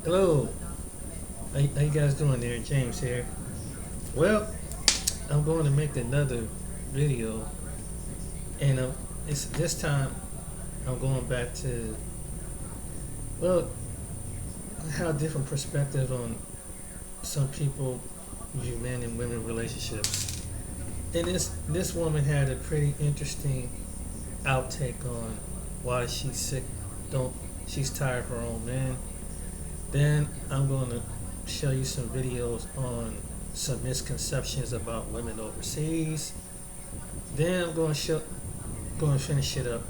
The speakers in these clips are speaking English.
Hello, how you guys doing there? James here. Well, I'm going to make another video, and it's this time I'm going back to well, how different perspective on some people view men and women relationships. And this woman had a pretty interesting outtake on why she's sick. Don't she's tired of her own man. Then I'm going to show you some videos on some misconceptions about women overseas. Then I'm going to finish it up.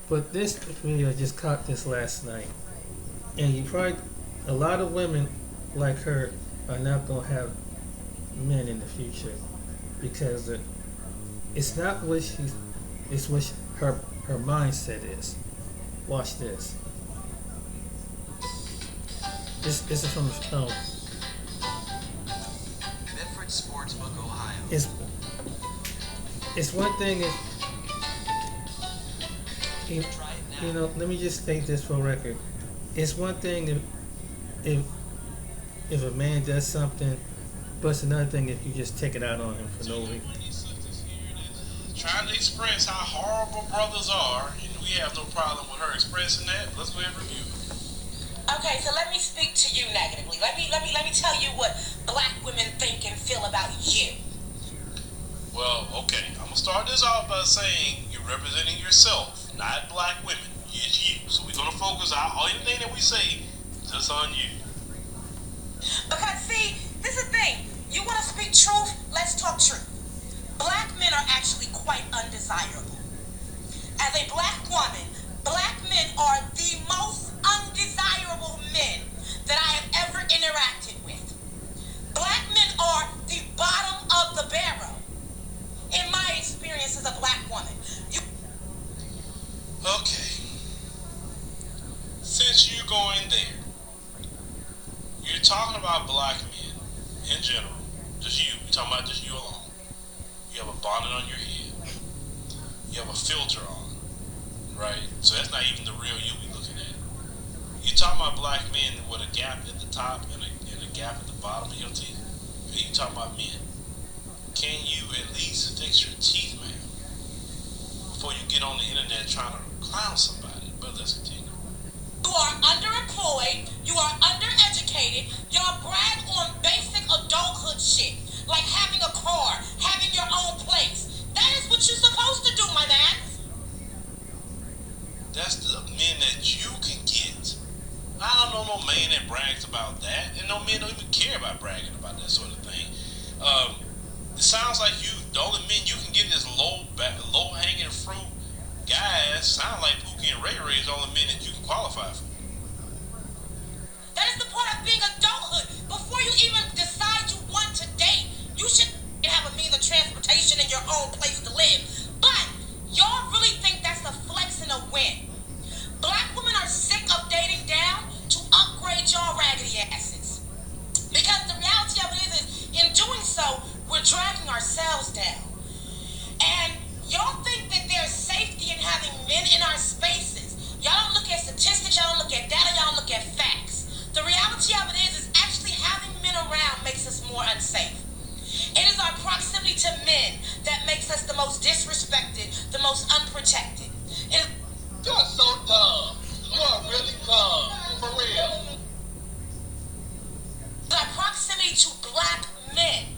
But this video, I just caught this last night, and you probably a lot of women like her are not going to have men in the future because it's not what she's it's what her mindset is. Watch this. This is from Bedford Sportsbook, Ohio. It's one thing if let me just state this for record. It's one thing if if a man does something, but it's another thing if you just take it out on him for no reason. Trying to express how horrible brothers are, and we have no problem with her expressing that. Let's go ahead and review. Okay, so let me speak to you negatively. Let me tell you what black women think and feel about you. Well, okay, I'm gonna start this off by saying you're representing yourself, not black women. It's you. So we're gonna focus on all anything that we say just on you. Because see, this is the thing. You want to speak truth? Let's talk truth. Black men are actually quite undesirable. As a black woman, black men are the most undesirable men that I have ever interacted with. Black men are the bottom of the barrel. In my experience as a black woman. Okay. Since you're going there, you're talking about black men in general. Just you. You're talking about just you alone. You have a bonnet on your head. You have a filter on, right? So that's not even the real you we looking at. You're talking about black men with a gap at the top and a gap at the bottom of your teeth. You talking about men. Can you at least fix your teeth, man, before you get on the internet trying to clown somebody? But let's continue. You are underemployed. You are undereducated. Y'all brag on basic adulthood shit, like having a car, having your own place. That is what you're supposed to do, my man. That's the men that you can get. I don't know no man that brags about that, and no men don't even care about bragging about that sort of thing. It sounds like the only men you can get is low hanging fruit guys. Sound like Pookie and Ray Ray is the only men that you can qualify for. That is the part of being adulthood. Before you even decide you want to date, you should have a means of transportation and your own place to live. But y'all really think that's a flex and a win. Black women are sick of dating down to upgrade y'all raggedy asses. Because the reality of it is in doing so, we're dragging ourselves down. And y'all think that there's safety in having men in our spaces. Y'all don't look at statistics, y'all don't look at data, y'all don't look at facts. The reality of it is actually having men around makes us more unsafe. It is our proximity to men that makes us the most disrespected, the most unprotected. You're so dumb. You are really dumb. For real. Our proximity to black men.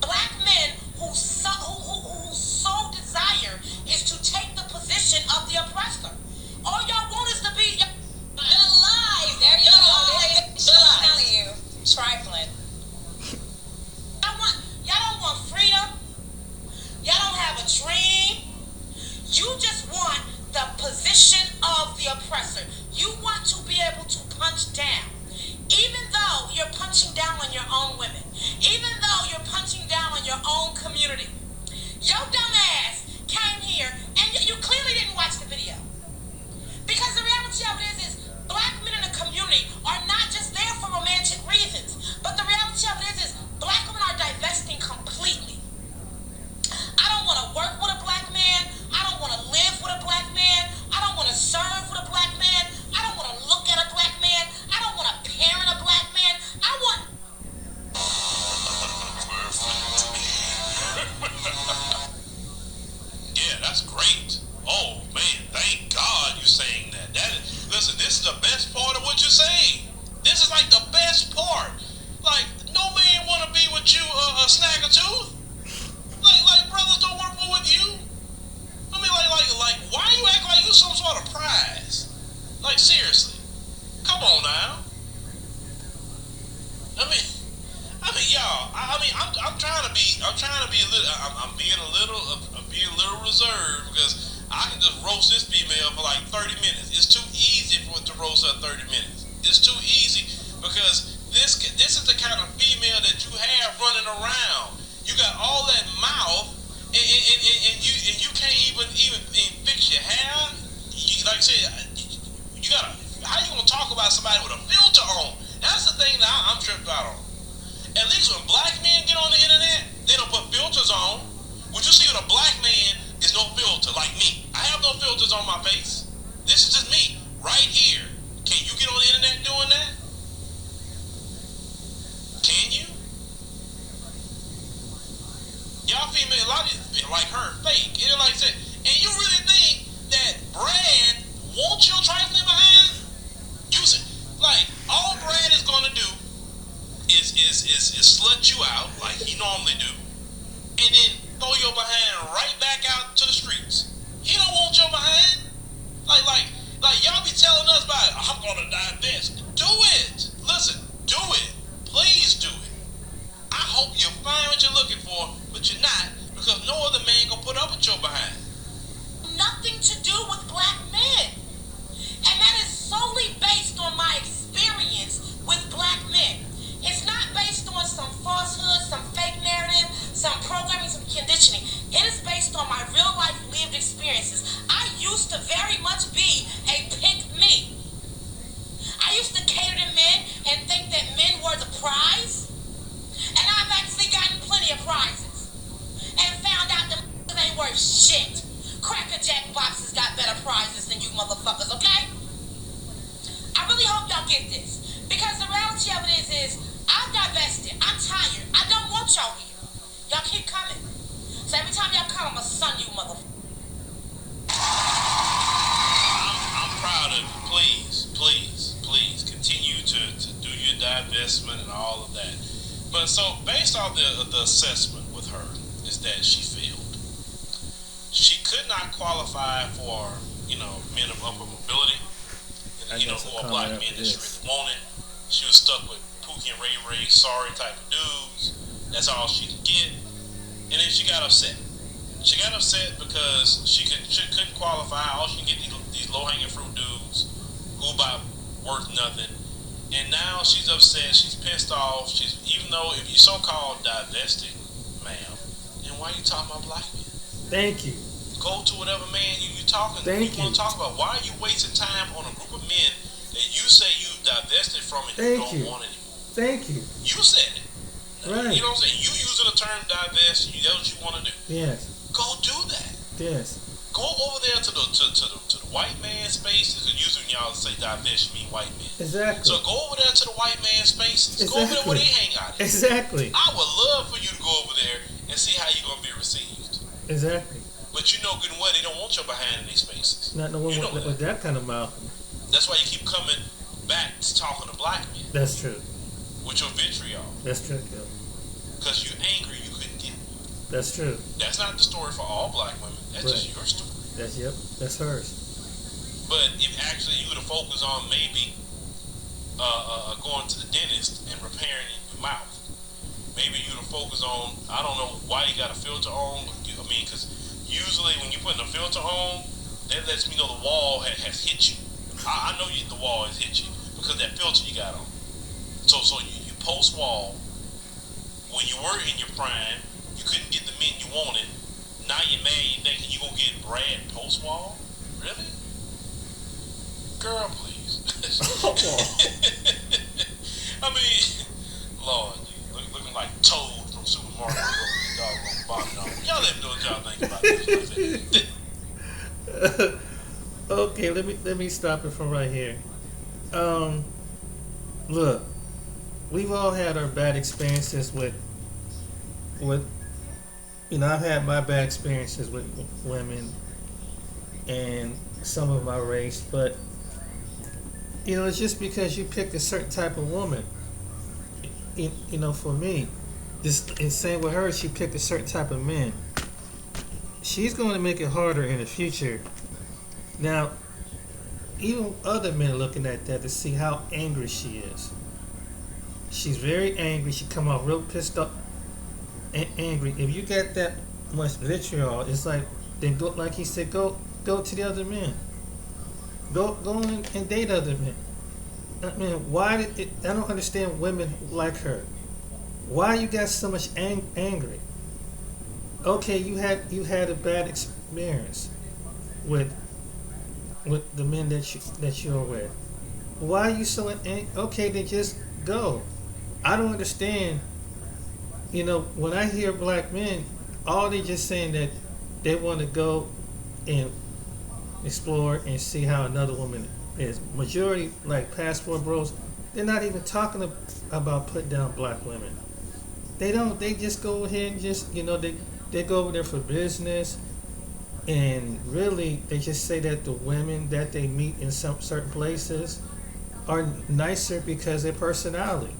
Black men whose sole desire is to take the position of the oppressor. All y'all want is to be lies. There you go. I'm telling you, trifling. Y'all don't want freedom. Y'all don't have a dream. You just want the position of the oppressor. You want to be able to punch down. Even though you're punching down on your own women. Even though you're punching down on your own community. Your dumb ass came here and you clearly didn't watch the video. Because the reality of it is black men in the community are not just there for romantic reasons. But the reality of it is black women are divesting completely. I don't want to work with a black man. I don't want to live with a black man. I don't want to serve with a black man. I don't want to look at a black man. I don't want to this is the best part of what you're saying. This is like the best part. Like, no man want to be with you, snag a tooth. Like brothers don't want to be with you. I mean, like, why you act like you some sort of prize? Like, seriously, come on now. I mean, y'all. I'm trying to be a little. I'm being a little reserved because I can just roast this female for like 30 minutes. It's too easy for it to roast her 30 minutes. It's too easy because this is the kind of female that you have running around. You got all that mouth, and you can't even fix your hair. Like I said, you gotta. How you gonna talk about somebody with a filter on? That's the thing that I'm tripped out on. At least when black men get on the internet, they don't put filters on. Would you see what a black man is no filter like me? I have no filters on my face. This is just me right here. Can you get on the internet doing that? Can you? Y'all female, a lot of it, like her, fake. It like I said, and you really think that Brad wants your trifling behind? Use it. Like, all Brad is gonna do is slut you out like he normally do, and then throw your behind right back out to the streets. He don't want your behind. Like y'all be telling us about, I'm gonna divest. Do it. Listen, do it. Please do it. I hope you find what you're looking for, but you're not, because no other man gonna put up with your behind. Nothing to do with black men. And that is solely based on my experience with black men. It's not based on some falsehood, some fake narrative, some programming, some conditioning. It is based on my real life lived experiences. I used to very much be a pick me. I used to cater to men and think that men were the prize. And I've actually gotten plenty of prizes. And found out that ain't worth shit. Cracker Jack boxes got better prizes than you motherfuckers, okay? I really hope y'all get this. Because the reality of it is I've divested. I'm tired. I don't want y'all here. Y'all keep coming. So every time y'all come, I'ma son you motherfuckers. I'm proud of you. Please continue to do your divestment and all of that. But so based on the assessment with her is that she failed. She could not qualify for, men of upper mobility. Or black men that she really wanted. She was stuck with Pookie and Ray sorry type of dudes. That's all she could get. And then she got upset. She got upset because she couldn't qualify. All she can get these low hanging fruit dudes who about worth nothing. And now she's upset. She's pissed off. Even though if you so called divesting, ma'am, then why are you talking about black men? Thank you. Go to whatever man you talking. Thank you want to talk about. Why are you wasting time on a group of men that you say you divested from and you don't want anymore? Thank you. You said it. Right. You know what I'm saying? You using the term divest. That's what you want to do. Yes. Go do that. Yes. Go over there to the white man spaces. And usually when y'all say divest, you mean white men. Exactly. So go over there to the white man spaces. Exactly. Go over there where they hang out. Exactly. I would love for you to go over there and see how you're gonna be received. Exactly. But you know good and well they don't want your behind in these spaces. Not no one with that kind of mouth. That's why you keep coming back to talking to black men. That's true. With your vitriol. That's true, Gil. Because you're angry you couldn't get it. That's true. That's not the story for all black women. That's right. just your story. That's hers. But if actually you would have focused on maybe going to the dentist and repairing your mouth. Maybe you would have focused on, I don't know why you got a filter on. Because usually when you're putting a filter on, that lets me know the wall has hit you. I know the wall has hit you because that filter you got on. So you post wall. When you were in your prime, you couldn't get the men you wanted. Now you're mad. You thinking you gonna get Brad post wall? Really? Girl, please. I mean, Lord, looking like Toad from Super Mario. Y'all let me know what y'all think about this. Okay, let me stop it from right here. Look, we've all had our bad experiences with I've had my bad experiences with women and some of my race, but It's just because you pick a certain type of woman. For me, just and same with her, she picked a certain type of man. She's going to make it harder in the future. Now, even other men are looking at that to see how angry she is. She's very angry. She come off real pissed off and angry. If you get that much vitriol, it's like then go, like he said, go to the other men. Go and date other men. I mean, why did it, I don't understand women like her. Why you got so much angry? Okay, you had a bad experience with the men that you're with. Why are you so angry? Okay, then just go. I don't understand. When I hear black men, all they just saying that they want to go and explore and see how another woman is. Majority, like passport bros, they're not even talking about putting down black women. They don't. They just go ahead and just they go over there for business, and really they just say that the women that they meet in some certain places are nicer because of their personality.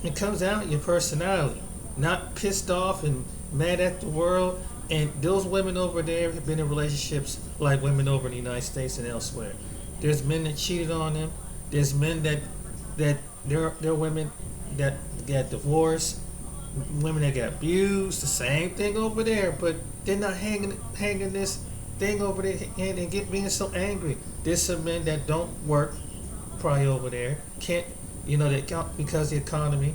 It comes down to your personality, not pissed off and mad at the world. And those women over there have been in relationships like women over in the United States and elsewhere. There's men that cheated on them. There's men that they're women that got divorced, women that got abused. The same thing over there, but they're not hanging this thing over there and being so angry. There's some men that don't work probably over there. Can't they can't because the economy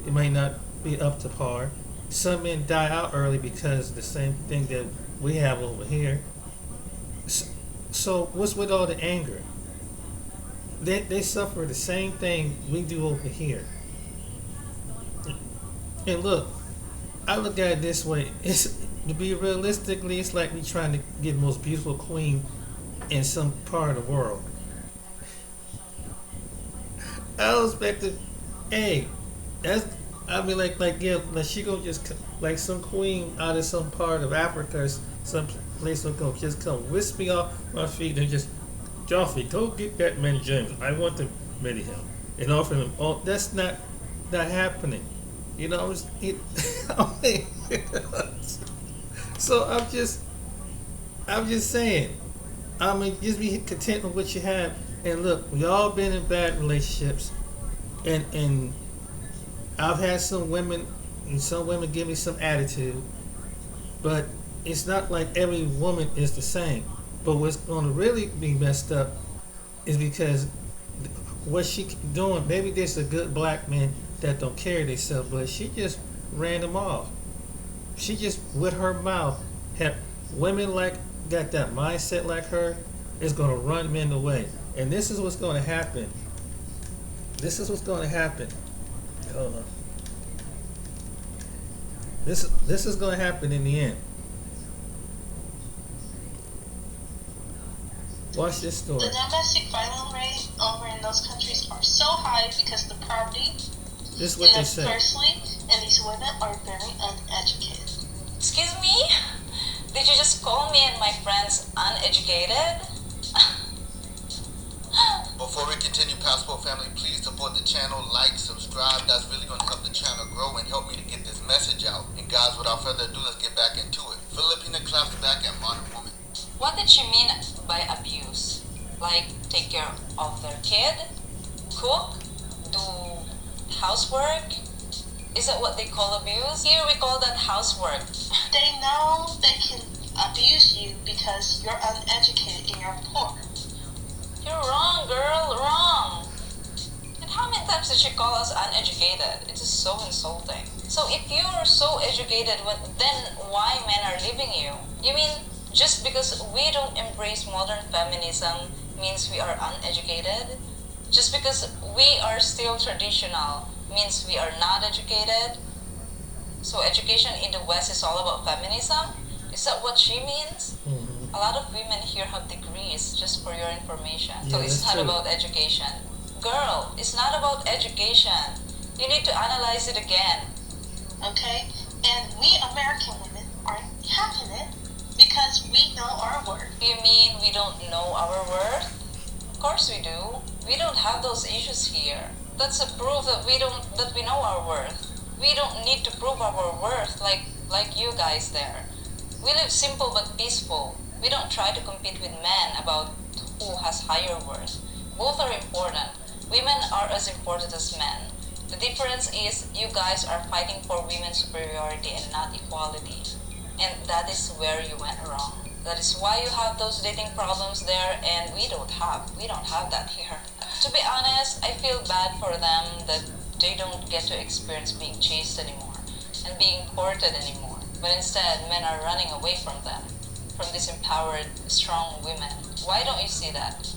it may not be up to par. Some men die out early because of the same thing that we have over here. So what's with all the anger? They suffer the same thing we do over here. And look, I look at it this way. It's to be realistically, it's like me trying to get the most beautiful queen in some part of the world. I expected, hey, she gonna just like some queen out of some part of Africa or some place will go just come whisk me off my feet and just Joffrey, go get that man James. I want to marry him and offer him. Oh, that's not happening. So I'm just saying. Just be content with what you have. And look, we all been in bad relationships, and I've had some women give me some attitude, but it's not like every woman is the same. But what's going to really be messed up is because what she doing. Maybe there's a good black man that don't carry themselves, but she just ran them off. She just with her mouth have women like got that mindset like her is going to run men away. And this is what's going to happen. This is what's going to happen. Hold on. This is going to happen in the end. Watch this story. The domestic violence rate over in those countries are so high because the poverty This is what they say. Firstly, and these women are very uneducated. Excuse me? Did you just call me and my friends uneducated? Before we continue, Passport family, please support the channel, like, subscribe. That's really going to help the channel grow and help me to get this message out. And guys, without further ado, let's get back into it. Filipina claps back at Modern Woman. What did she mean by abuse? Like take care of their kid? Cook? Do housework? Is that what they call abuse? Here we call that housework. They know they can abuse you because you're uneducated and you're poor. You're wrong, girl, wrong. And how many times did she call us uneducated? It is so insulting. So if you are so educated, then why men are leaving you? You mean just because we don't embrace modern feminism means we are uneducated? Just because we are still traditional means we are not educated? So education in the West is all about feminism? Is that what she means? Mm-hmm. A lot of women here have degrees, just for your information. Yeah, So it's that's not true. about education. Girl, it's not about education. You need to analyze it again. Okay? And we American women are having it because we know our worth. You mean we don't know our worth? Of course we do. We don't have those issues here. That's a proof that we know our worth. We don't need to prove our worth like you guys there. We live simple but peaceful. We don't try to compete with men about who has higher worth. Both are important. Women are as important as men. The difference is you guys are fighting for women's superiority and not equality. And that is where you went wrong. That is why you have those dating problems there and we don't have that here. To be honest, I feel bad for them that they don't get to experience being chased anymore and being courted anymore. But instead, men are running away from them, from these empowered, strong women. Why don't you see that?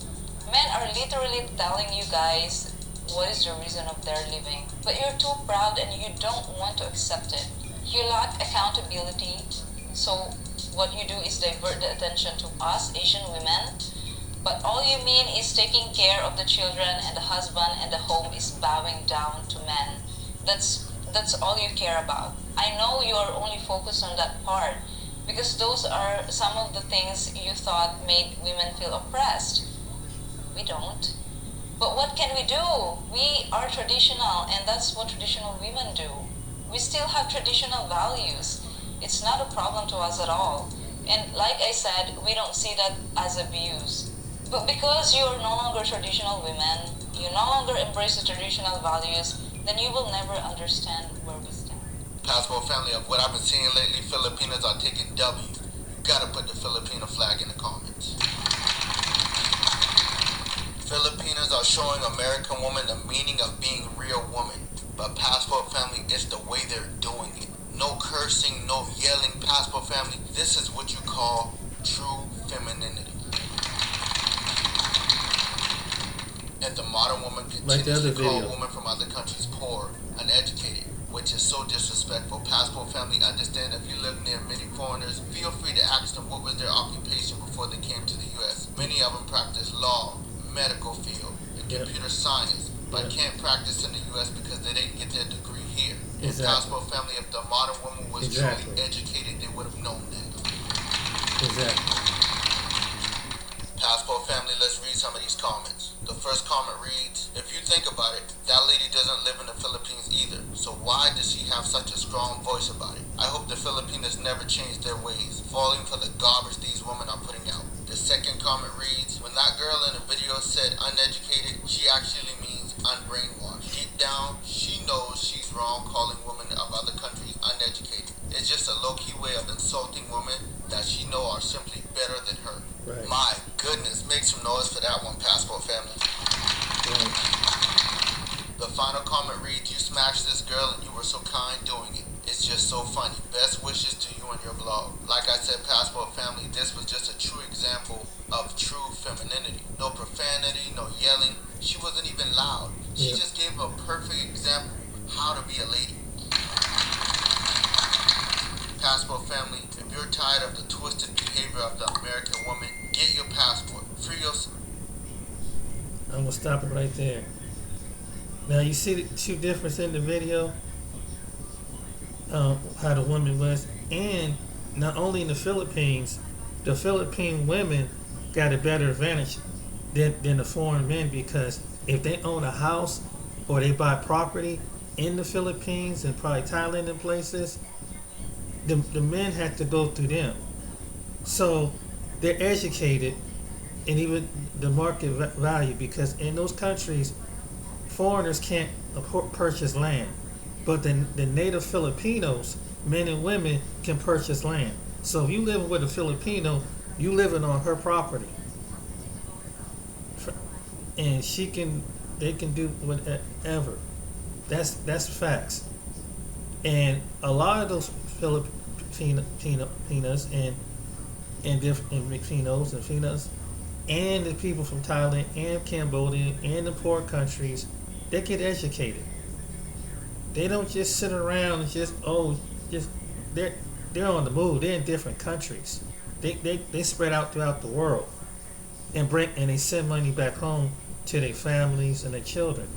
Men are literally telling you guys what is the reason of their living, but you're too proud and you don't want to accept it. You lack accountability, so what you do is divert the attention to us Asian women, but all you mean is taking care of the children and the husband and the home is bowing down to men. That's all you care about. I know you are only focused on that part because those are some of the things you thought made women feel oppressed. We don't. But what can we do? We are traditional and that's what traditional women do. We still have traditional values. It's not a problem to us at all. And like I said, we don't see that as abuse. But because you are no longer traditional women, you no longer embrace the traditional values, then you will never understand where we stand. Passport family, of what I've been seeing lately, Filipinas are taking W. You gotta put the Filipino flag in the comments. Filipinas are showing American women the meaning of being real women. But Passport family, it's the way they're doing it. No cursing, no yelling, Passport family. This is what you call true femininity. And the modern woman continues to call women from other countries poor, uneducated, which is so disrespectful. Passport family, understand if you live near many foreigners, feel free to ask them what was their occupation before they came to the U.S. Many of them practice law, medical field, and computer science, but can't practice in the U.S. because they didn't get their degree here. Exactly. Passport family, if the modern woman was truly educated, they would have known that. Exactly. Passport family, let's read some of these comments. The first comment reads, if you think about it, that lady doesn't live in the Philippines either, so why does she have such a strong voice about it? I hope the Filipinos never change their ways, falling for the garbage these women are putting out. The second comment reads, when that girl in the video said uneducated, she actually means unbrainwashed. Deep down, she knows she's wrong calling women of other countries uneducated. It's just a low-key way of insulting women that she know are simply better than her. Right. My goodness, make some noise for that one, Passport family. Right. The final comment reads, you smashed this girl and you were so kind doing it. It's just so funny. Best wishes to you and your vlog. Like I said, Passport family, this was just a true example of true femininity. No profanity, no yelling. She wasn't even loud. She just gave a perfect example how to be a lady. Passport family, if you're tired of the twisted behavior of the American woman, get your passport. Free yourself. I'm gonna stop it right there. Now you see the two difference in the video, how the woman was, and not only in the Philippines, the Philippine women got a better advantage than the foreign men because if they own a house or they buy property in the Philippines and probably Thailand and places, the men have to go through them. So they're educated and even the market value because in those countries, foreigners can't purchase land. But the native Filipinos, men and women, can purchase land. So if you live with a Filipino, you living on her property. And they can do whatever. That's facts. And a lot of those Filipinos and Filipinos and Finas and the people from Thailand and Cambodia and the poor countries, they get educated. They don't just sit around and they're on the move. They're in different countries. They spread out throughout the world and they send money back home to their families and their children.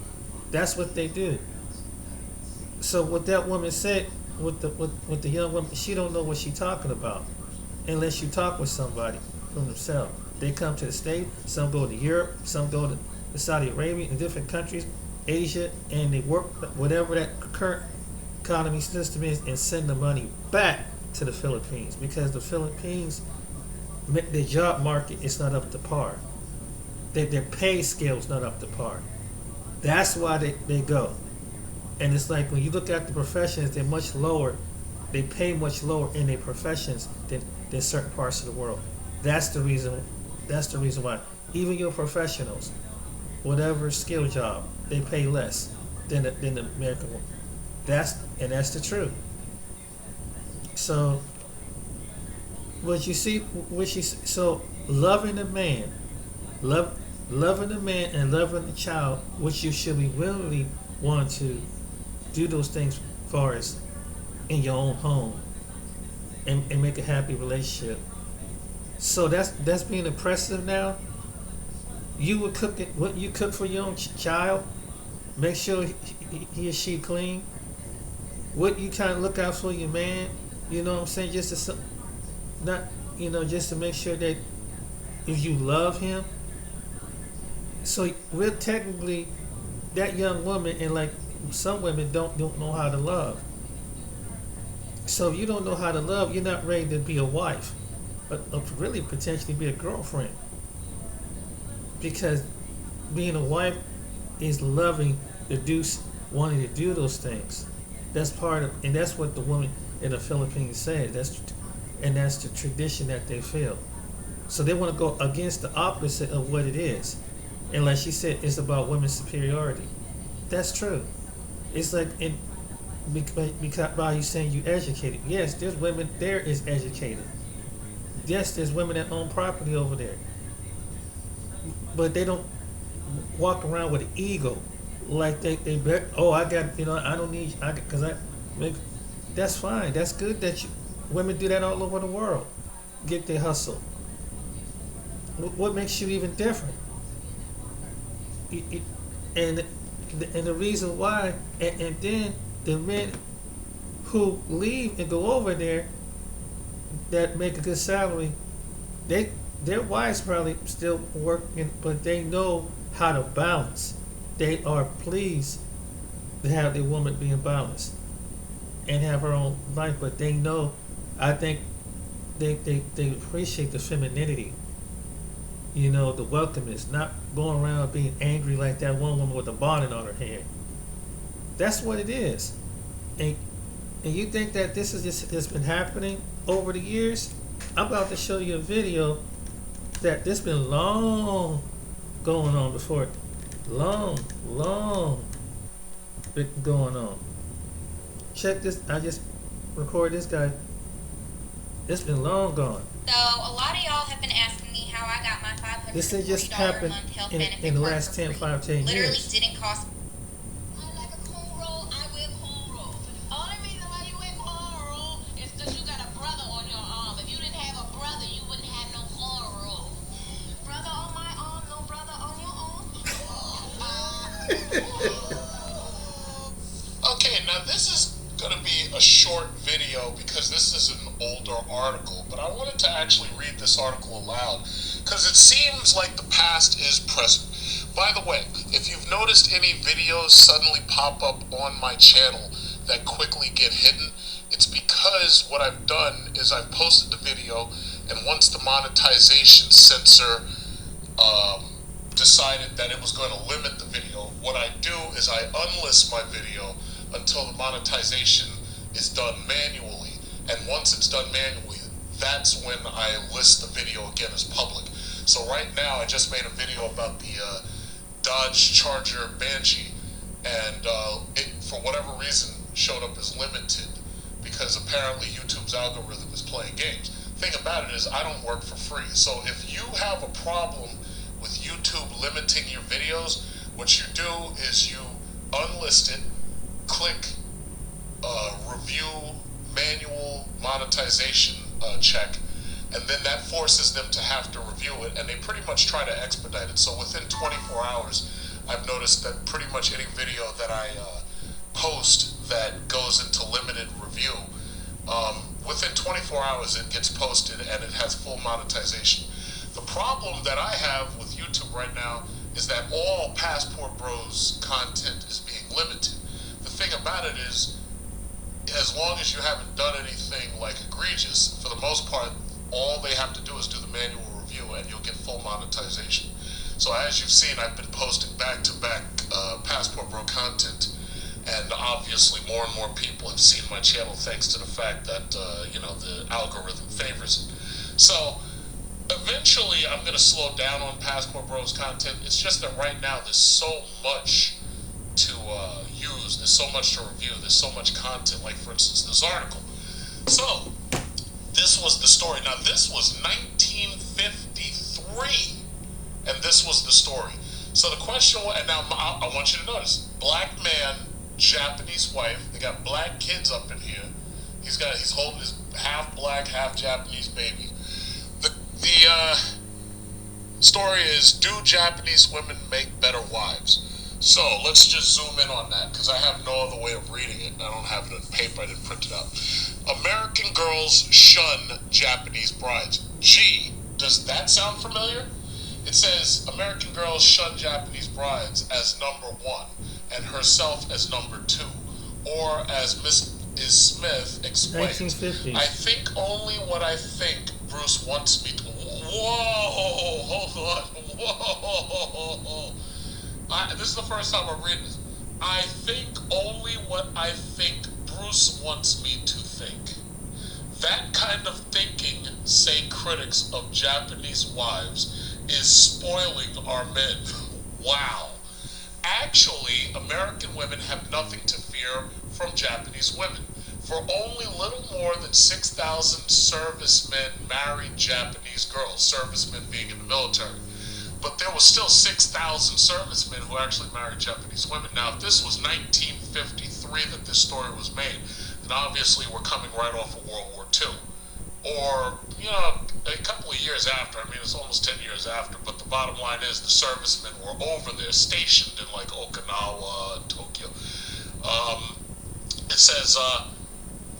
That's what they do. So what that woman said with the young woman, she don't know what she's talking about unless you talk with somebody from themselves. They come to the States, some go to Europe, some go to Saudi Arabia and different countries, Asia, and they work whatever that current economy system is and send the money back to the Philippines, because the Philippines, their job market is not up to par. Their pay scale is not up to par. That's why they go. And it's like when you look at the professions, they're much lower. They pay much lower in their professions than certain parts of the world. That's the reason why. Even your professionals, whatever skill job, they pay less than the American one. That's the truth. So so loving the man, loving the man and loving the child, which you should be willingly want to do those things as far as in your own home and make a happy relationship. So that's being oppressive now. You would cook it. What you cook for your own child, make sure he or she clean. What you kind of look out for your man, you know what I'm saying? Just to make sure that if you love him. So we're technically that young woman, and like some women don't know how to love. So if you don't know how to love, you're not ready to be a wife, but really potentially be a girlfriend. Because being a wife is loving wanting to do those things. That's part of, and that's what the woman in the Philippines said. That's the tradition that they feel. So they want to go against the opposite of what it is. And like she said, it's about women's superiority. That's true. It's like because by you saying you educated. Yes, there's women there is educated. Yes, there's women that own property over there. But they don't walk around with an ego. Like they bet, I got, I don't need, that's fine. That's good that women do that all over the world. Get their hustle. What makes you even different? And the reason why, and then the men who leave and go over there that make a good salary, their wives probably still working, but they know how to balance. They are pleased to have their woman being balanced and have her own life, but they know, I think they appreciate the femininity, the welcomeness, not going around being angry like that one woman with a bonnet on her head. That's what it is. And you think that this is just been happening over the years? I'm about to show you a video that this been long going on before. Long been going on. Check this. I just recorded this guy. It's been long gone. So a lot of y'all have been asking me how I got my $540 This ain't just happened a month health in benefit the card last for 10 free. Literally years. didn't cost. I like a cornrow, I wear cornrows. Only reason why you wear cornrow is because you got a brother on your arm. If you didn't have a brother, you wouldn't have no cornrow. Brother on my arm, no brother on your arm. Okay, now this is going to be a short video because this is an older article, but I wanted to actually read this article aloud because it seems like the past is present. By the way, if you've noticed any videos suddenly pop up on my channel that quickly get hidden, it's because what I've done is I've posted the video, and once the monetization censor decided that it was going to limit the video, what I do is I unlist my video until the monetization is done manually, and once it's done manually, that's when I list the video again as public. So right now I just made a video about the Dodge Charger Banshee, and it for whatever reason showed up as limited because apparently YouTube's algorithm is playing games. Thing about it is I don't work for free, so if you have a problem with YouTube limiting your videos, what you do is you unlist it, click review manual monetization check, and then that forces them to have to review it, and they pretty much try to expedite it. So within 24 hours I've noticed that pretty much any video that I post that goes into limited review, within 24 hours it gets posted and it has full monetization. The problem that I have with YouTube right now is that all Passport Bros content is being limited. The thing about it is, as long as you haven't done anything like egregious, for the most part, all they have to do is do the manual review and you'll get full monetization. So as you've seen, I've been posting back-to-back Passport Bro content, and obviously more and more people have seen my channel thanks to the fact that, the algorithm favors it. So eventually I'm going to slow down on Passport Bros content. It's just that right now there's so much to use, there's so much to review, there's so much content, like for instance this article. So this was the story. Now this was 1953, and this was the story. So the question was, and now I want you to notice, black man, Japanese wife, they got black kids up in here. He's holding his half black, half Japanese baby. The story is, do Japanese women make better wives? So let's just zoom in on that, because I have no other way of reading it. I don't have it on paper. I didn't print it out. American girls shun Japanese brides. Gee, does that sound familiar? It says American girls shun Japanese brides as number 1 and herself as number 2. Or as Mrs. Smith explains, 1950s. I think only what I think Bruce wants me to... Whoa, hold on. Whoa. This is the first time I'm reading this. I think only what I think Bruce wants me to think. That kind of thinking, say critics of Japanese wives, is spoiling our men. Wow. Actually, American women have nothing to fear from Japanese women. For only little more than 6,000 servicemen married Japanese girls, servicemen being in the military. But there was still 6,000 servicemen who actually married Japanese women. Now, if this was 1953 that this story was made, then obviously we're coming right off of World War II. Or, a couple of years after. I mean, it's almost 10 years after. But the bottom line is the servicemen were over there, stationed in like Okinawa and Tokyo. It says,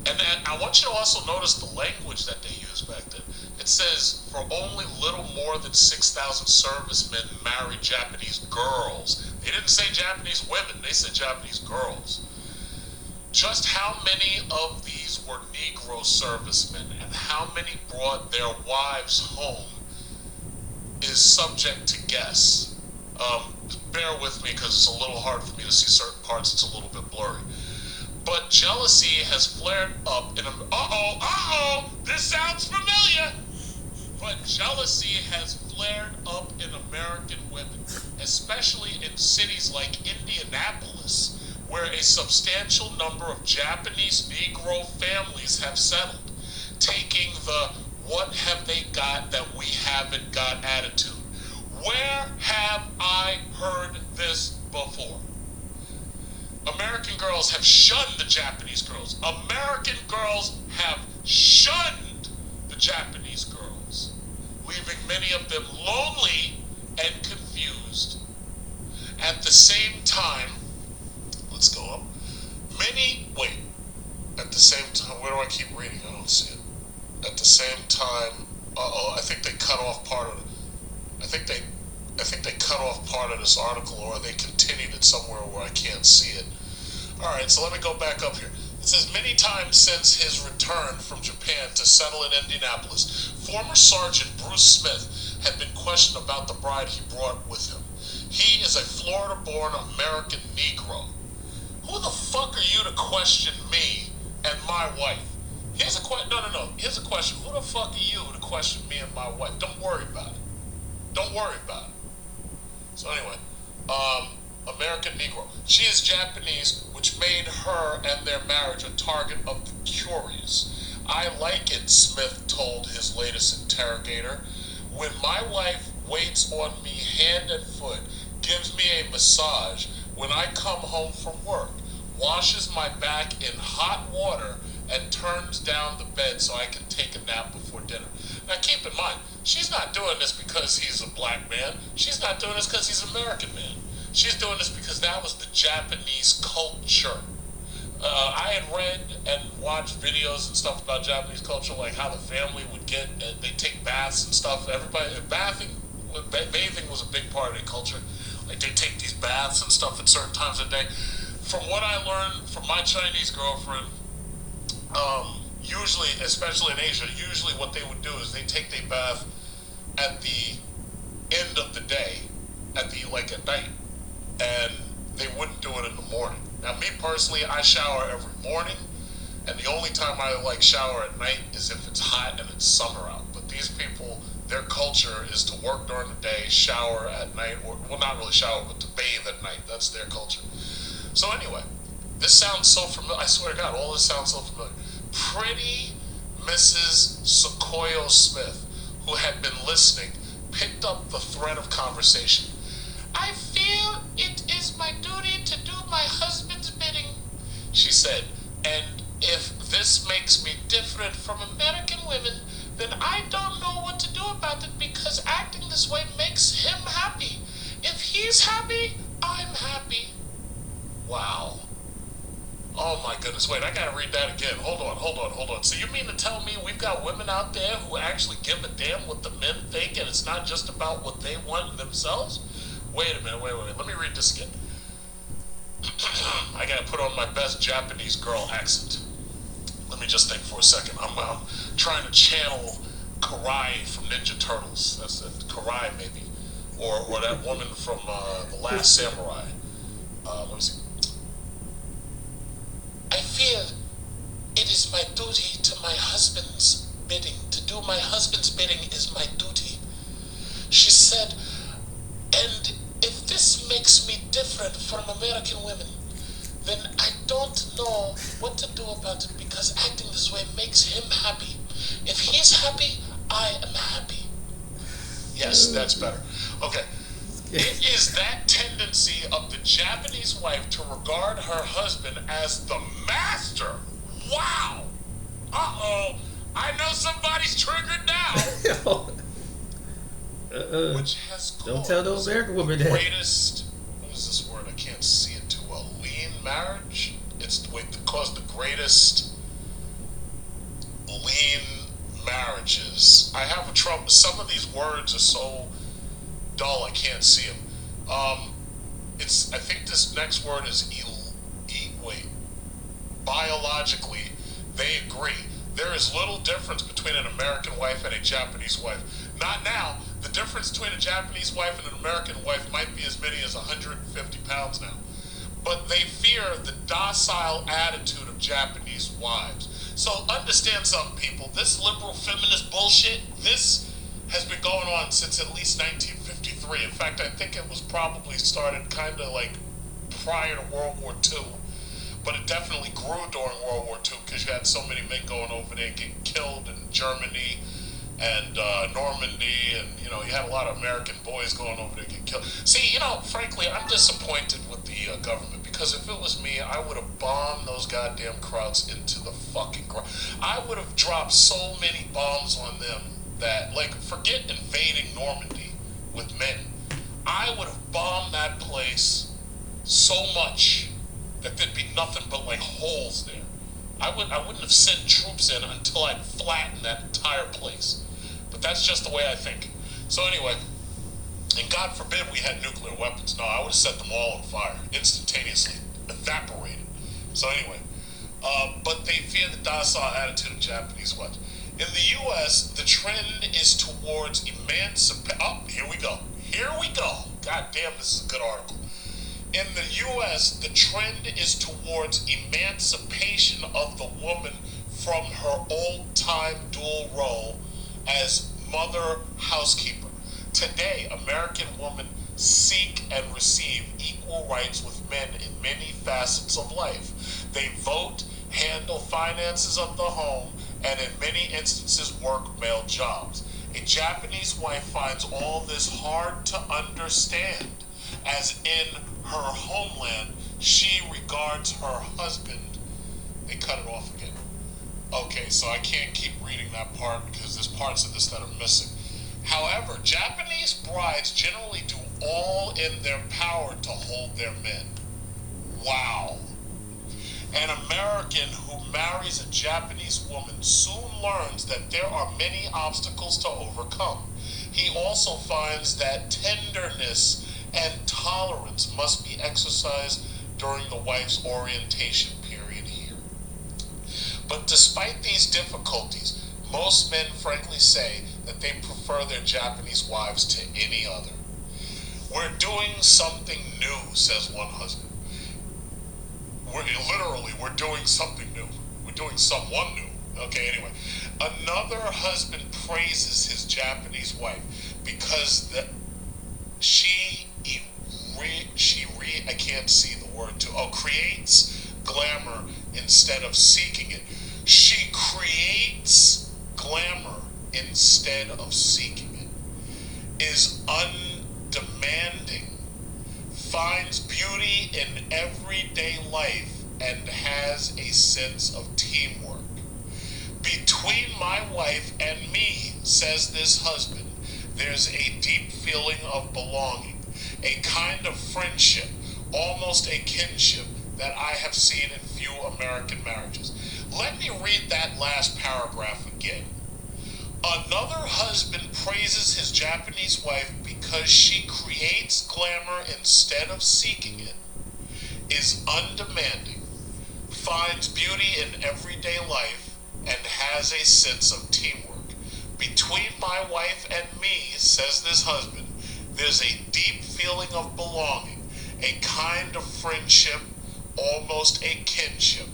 and I want you to also notice the language that they used back then. It says, for only little more than 6,000 servicemen married Japanese girls. They didn't say Japanese women, they said Japanese girls. Just how many of these were Negro servicemen and how many brought their wives home is subject to guess. Bear with me because it's a little hard for me to see certain parts, it's a little bit blurry. But jealousy has flared up in this sounds familiar. But jealousy has flared up in American women, especially in cities like Indianapolis, where a substantial number of Japanese Negro families have settled, taking the "what have they got that we haven't got" attitude. Where have I heard this before? American girls have shunned the Japanese girls. American girls have shunned the Japanese girls, leaving many of them lonely and confused. At the same time, let's go up. At the same time, where do I keep reading? I don't see it. At the same time, I think they cut off part of it. I think they cut off part of this article, or they continued it somewhere where I can't see it. Alright, so let me go back up here. It says, many times since his return from Japan to settle in Indianapolis, former Sergeant Bruce Smith had been questioned about the bride he brought with him. He is a Florida-born American Negro. Who the fuck are you to question me and my wife? Here's a question. No. Here's a question. Who the fuck are you to question me and my wife? Don't worry about it. Don't worry about it. So anyway, American Negro. She is Japanese, which made her and their marriage a target of the curious. I like it, Smith told his latest interrogator. When my wife waits on me hand and foot, gives me a massage when I come home from work, washes my back in hot water, and turns down the bed so I can take a nap before dinner. Now keep in mind, she's not doing this because he's a black man. She's not doing this because he's an American man. She's doing this because that was the Japanese culture. I had read and watched videos and stuff about Japanese culture, like how the family would get, they take baths and stuff. Bathing was a big part of their culture. Like they take these baths and stuff at certain times of the day. From what I learned from my Chinese girlfriend, usually, especially in Asia, usually what they would do is they take their bath at the end of the day, at night, and they wouldn't do it in the morning. Now, me personally, I shower every morning, and the only time I like shower at night is if it's hot and it's summer out. But these people, their culture is to work during the day, shower at night, or well, not really shower, but to bathe at night. That's their culture. So anyway, this sounds so familiar. I swear to God, all this sounds so familiar. Pretty Mrs. Sequoia Smith, who had been listening, picked up the thread of conversation. I feel it is my duty to do my husband's bidding, she said, and if this makes me different from American women, then I don't know what to do about it because acting this way makes him happy. If he's happy, I'm happy. Wow. Oh my goodness, wait, I gotta read that again. Hold on. So you mean to tell me we've got women out there who actually give a damn what the men think and it's not just about what they want themselves? Wait a minute, wait. Let me read this again. I gotta put on my best Japanese girl accent. Let me just think for a second. I'm trying to channel Karai from Ninja Turtles. That's it, Karai maybe. Or that woman from The Last Samurai. Let me see. I feel it is my duty to my husband's bidding. To do my husband's bidding is my duty, she said, and if this makes me different from American women, then I don't know what to do about it because acting this way makes him happy. If he's happy, I am happy. Yes, that's better. Okay. It is that tendency of the Japanese wife to regard her husband as the master. Wow. Uh-oh. I know somebody's triggered now. Which has caused don't tell those American women that. Greatest, what is this word? I can't see it too well. Lean marriage? It's caused the greatest lean marriages. I have a trouble. Some of these words are so dull I can't see them. I think this next word is biologically, they agree. There is little difference between an American wife and a Japanese wife. Not now. The difference between a Japanese wife and an American wife might be as many as 150 pounds now. But they fear the docile attitude of Japanese wives. So understand something, people. This liberal feminist bullshit, this has been going on since at least 1953. In fact, I think it was probably started kind of like prior to World War II. But it definitely grew during World War II because you had so many men going over there getting killed in Germany and Normandy, and you had a lot of American boys going over there getting killed. See, frankly, I'm disappointed with the government because if it was me, I would have bombed those goddamn Krauts into the fucking ground. I would have dropped so many bombs on them that, forget invading Normandy with men. I would have bombed that place so much that there'd be nothing but holes there. I wouldn't have sent troops in until I'd flattened that entire place. But that's just the way I think. So anyway, and God forbid we had nuclear weapons. No, I would have set them all on fire instantaneously, evaporated. So anyway, but they fear the docile attitude of Japanese wives. In the U.S., the trend is towards emancipation. Oh, here we go. God damn, this is a good article. In the U.S., the trend is towards emancipation of the woman from her old-time dual role as mother housekeeper. Today, American women seek and receive equal rights with men in many facets of life. They vote, handle finances of the home, and in many instances work male jobs. A Japanese wife finds all this hard to understand, as in her homeland, she regards her husband. They cut it off again. Okay, so I can't keep reading that part because there's parts of this that are missing. However, Japanese brides generally do all in their power to hold their men. Wow. An American who marries a Japanese woman soon learns that there are many obstacles to overcome. He also finds that tenderness and tolerance must be exercised during the wife's orientation period here. But despite these difficulties, most men frankly say that they prefer their Japanese wives to any other. We're doing something new, says one husband. We're doing something new. We're doing someone new. Okay, anyway. Another husband praises his Japanese wife because I can't see the word too. Creates glamour instead of seeking it. She creates glamour instead of seeking it. Is undemanding. Finds beauty in everyday life and has a sense of teamwork. Between my wife and me, says this husband, there's a deep feeling of belonging, a kind of friendship, almost a kinship that I have seen in few American marriages. Let me read that last paragraph again. Another husband praises his Japanese wife because she creates glamour instead of seeking it, is undemanding, finds beauty in everyday life, and has a sense of teamwork. Between my wife and me, says this husband, there's a deep feeling of belonging, a kind of friendship, almost a kinship,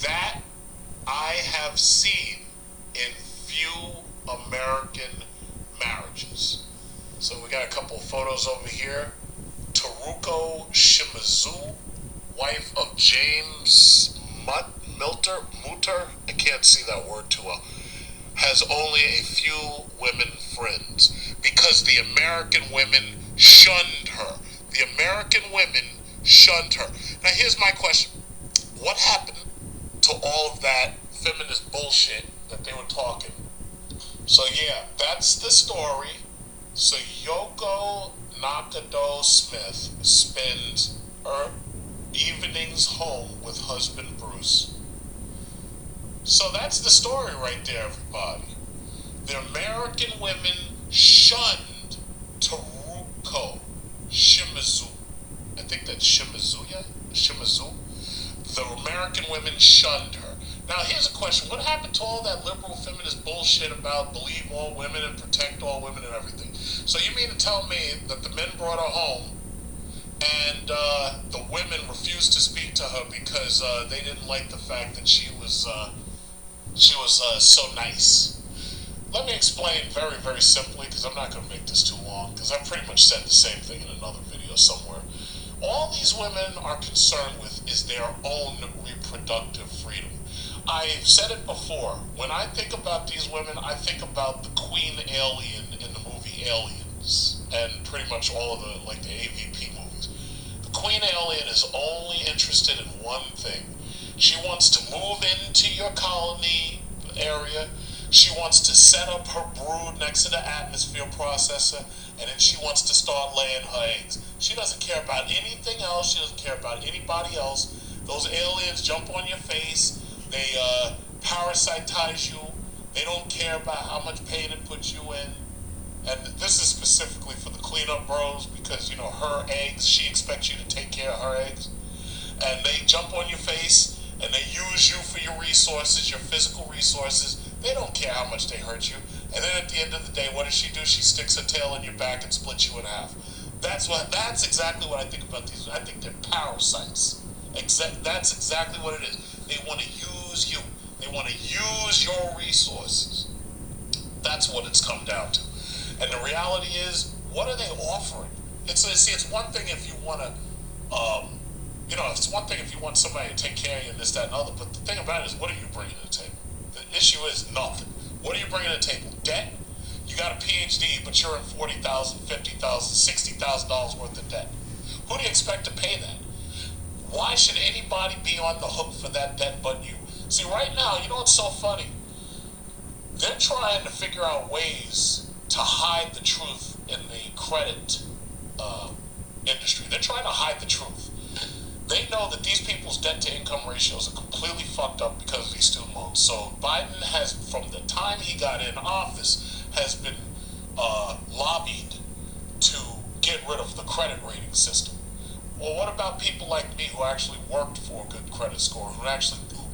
that I have seen in few American marriages. So we got a couple of photos over here. Teruko Shimizu, wife of James Mutter, I can't see that word too well, has only a few women friends because the American women shunned her. The American women shunned her. Now here's my question. What happened to all of that feminist bullshit that they were talking? So yeah, that's the story. So Yoko Nakado Smith spends her evenings home with husband Bruce. So that's the story right there, everybody. The American women shunned Teruko Shimizu. I think that's Shimizu. The American women shunned her. Now here's a question. What happened to all that liberal feminist bullshit about believe all women and protect all women and everything? So you mean to tell me that the men brought her home and the women refused to speak to her because they didn't like the fact that she was so nice? Let me explain very, very simply, because I'm not going to make this too long, because I've pretty much said the same thing in another video somewhere. All these women are concerned with is their own reproductive freedom. I've said it before. When I think about these women, I think about the Queen Alien in the movie Aliens, and pretty much all of the AVP movies. The Queen Alien is only interested in one thing. She wants to move into your colony area. She wants to set up her brood next to the atmosphere processor, and then she wants to start laying her eggs. She doesn't care about anything else. She doesn't care about anybody else. Those aliens jump on your face. They parasitize you. They don't care about how much pain it puts you in. And this is specifically for the cleanup bros because, her eggs, she expects you to take care of her eggs. And they jump on your face and they use you for your resources, your physical resources. They don't care how much they hurt you. And then at the end of the day, what does she do? She sticks her tail in your back and splits you in half. That's exactly what I think about these. I think they're parasites. That's exactly what it is. They want to use you. They want to use your resources. That's what it's come down to. And the reality is, what are they offering? It's one thing if you want to, it's one thing if you want somebody to take care of you and this, that, and other. But the thing about it is, what are you bringing to the table? The issue is nothing. What are you bringing to the table? Debt? You got a PhD, but you're in $40,000, $50,000, $60,000 worth of debt. Who do you expect to pay that? Why should anybody be on the hook for that debt but you? See, right now, you know what's so funny? They're trying to figure out ways to hide the truth in the credit industry. They're trying to hide the truth. They know that these people's debt-to-income ratios are completely fucked up because of these student loans. So Biden has, from the time he got in office, has been lobbied to get rid of the credit rating system. Well, what about people like me who actually worked for a good credit score, who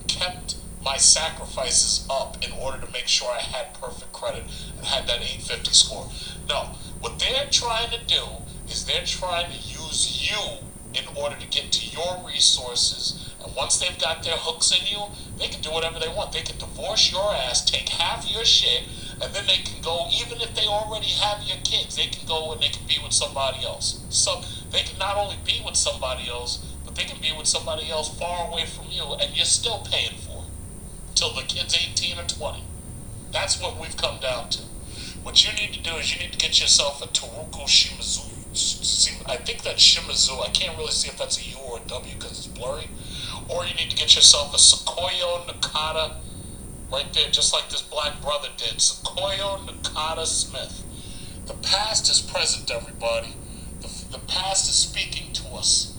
kept my sacrifices up in order to make sure I had perfect credit and had that 850 score? No. What they're trying to do is they're trying to use you in order to get to your resources. And once they've got their hooks in you, they can do whatever they want. They can divorce your ass, take half your shit, and then they can go, even if they already have your kids, they can go and they can be with somebody else. So they can not only be with somebody else, but they can be with somebody else far away from you, and you're still paying for it till the kid's 18 or 20. That's what we've come down to. What you need to do is you need to get yourself a Teruko Shimizu. I think that's Shimizu. I can't really see if that's a U or a W because it's blurry. Or you need to get yourself a Sequoia Nakata right there, just like this black brother did. Sequoia Nakata Smith. The past is present, everybody. The past is speaking to us.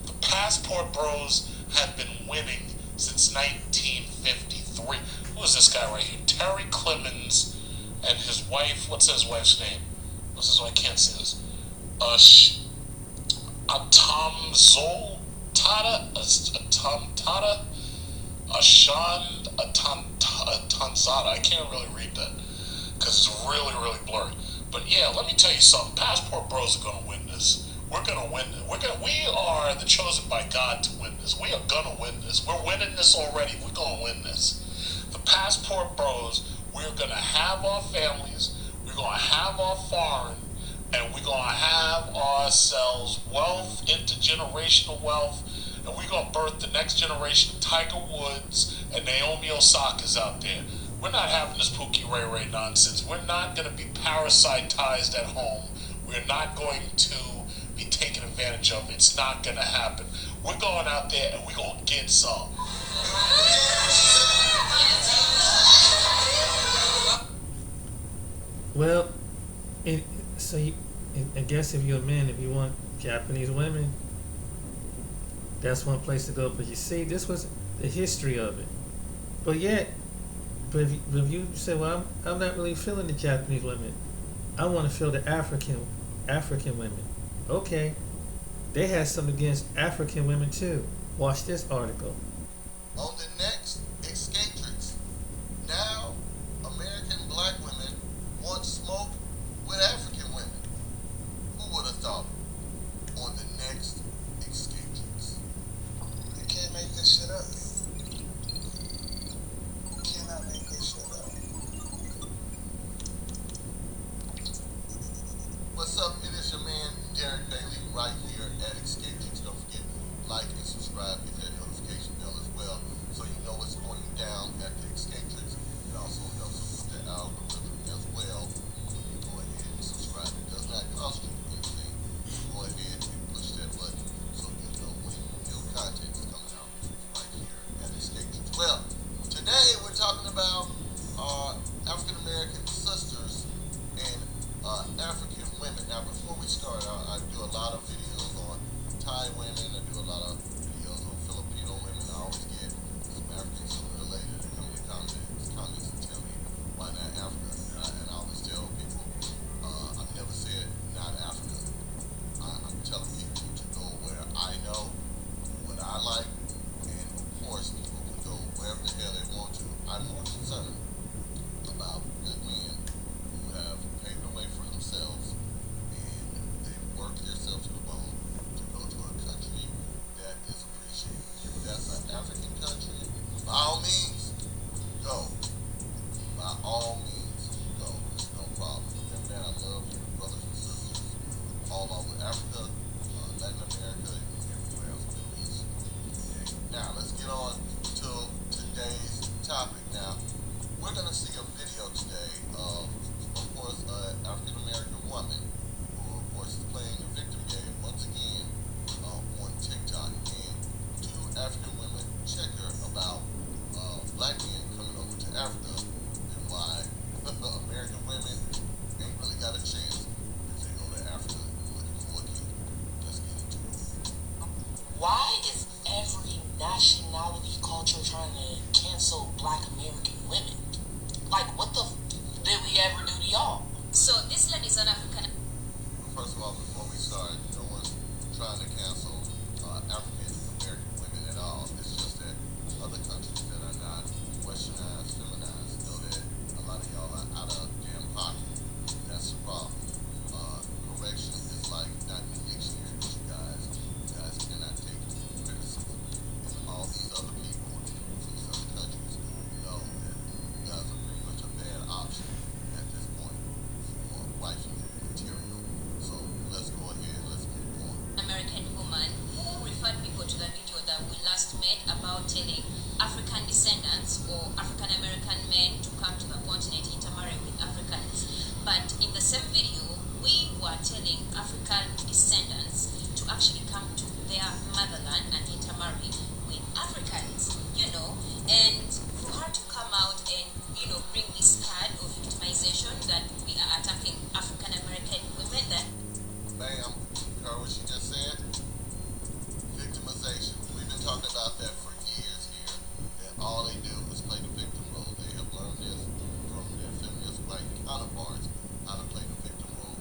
The Passport Bros have been winning since 1953. Who is this guy right here? Terry Clemens and his wife. What's his wife's name? I can't see this. Atamzol Tada, Ashan Tanzada. I can't really read that because it's really, really blurry. But yeah, let me tell you something. Passport Bros are gonna win this. We're gonna win it. We are the chosen by God to win this. We are gonna win this. We're winning this already. We're gonna win this. The Passport Bros. We're gonna have our families. We're gonna have our foreign. And we're going to have ourselves wealth, intergenerational wealth, and we're going to birth the next generation of Tiger Woods and Naomi Osaka's out there. We're not having this Pookie Ray Ray nonsense. We're not going to be parasitized at home. We're not going to be taken advantage of. It's not going to happen. We're going out there and we're going to get some. Well, I guess if you're a man, if you want Japanese women, that's one place to go. But you see, this was the history of it. But if you say, well, I'm not really feeling the Japanese women. I want to feel the African women. Okay, they had something against African women too. Watch this article. On the next Escatrix, now American black women want smoke with African women. Who would have thought it? On the next Escatrix. You can't make this shit up. You cannot make this shit up. What's up? It is your man Derek Bailey right here at Escatrix. Don't forget, like and subscribe, hit that notification bell as well, so you know what's going down at the Escatrix. It also helps us with the algorithm as well. Go ahead and subscribe. It does not cost you anything. Go ahead and push that button so you know when new content is coming out right here at Escatrix. Well, today we're talking about our African American sisters and African women. Now, before we start, I do a lot of videos on Thai women. I do a lot of videos on Filipino women. I always get some Africans sooner or later to come in the comments and tell me why not Africa. And I always tell people, I've never said not Africa. I'm telling people to go where I know, what I like, and of course, people can go wherever the hell they want to. I'm more concerned about good men who have paved the way for themselves and they've worked themselves to the bone to go to a country that is appreciated. If that's an African country, by all means, go. By all means, go. It's no problem. And man, I love you, brothers and sisters, all over Africa, Latin America, and everywhere else, Middle East. Okay. Now, let's get on to today's topic. Now, we're going to see a video today of course, an African American woman who, of course, is playing the victim game once again on TikTok. And two African women check her about black men coming over to Africa and why American women ain't really got a chance if they go to Africa looking for a kid. Let's get into it. Why is every nationality culture trying to cancel black American women? Like, telling African descendants or African American men to come to the continent, intermarry with Africans. But in the same video, we were telling African descendants to actually come to their motherland and intermarry with Africans, and for her to come out and, bring this card of victimization that we are attacking African American women, that Bam, you heard what she just said? Victimization. We've been talking about that for years here. That all they do is play the victim role. They have learned this from their feminist white counterparts, how to play the victim role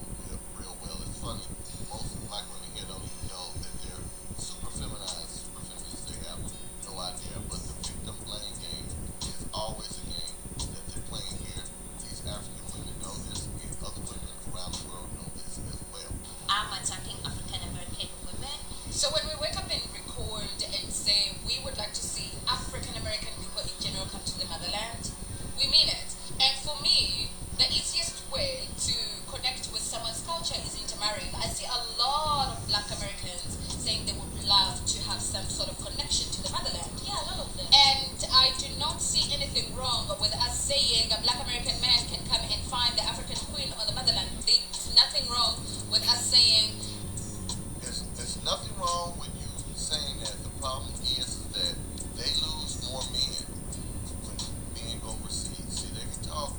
real well. It's funny. Most black women here don't even know that they're super feminized, super feminist. They have no idea. But the victim playing game is always a game that they're playing here. These African women know this, and other women around the world know this as well. I'm attacking African American women. So when we wake up and record and say we would like to see African American people in general come to the motherland, we mean it. And for me, the easiest way to connect with someone's culture is intermarrying. I see a lot of Black Americans saying they would love to have some sort of connection to the motherland. Yeah, a lot of them. And I do not see anything wrong with us saying a Black American man can come and find the African queen on the motherland. There's nothing wrong with us saying. There's nothing wrong with you saying that. The problem is that they lose more men when men go overseas. See, they can talk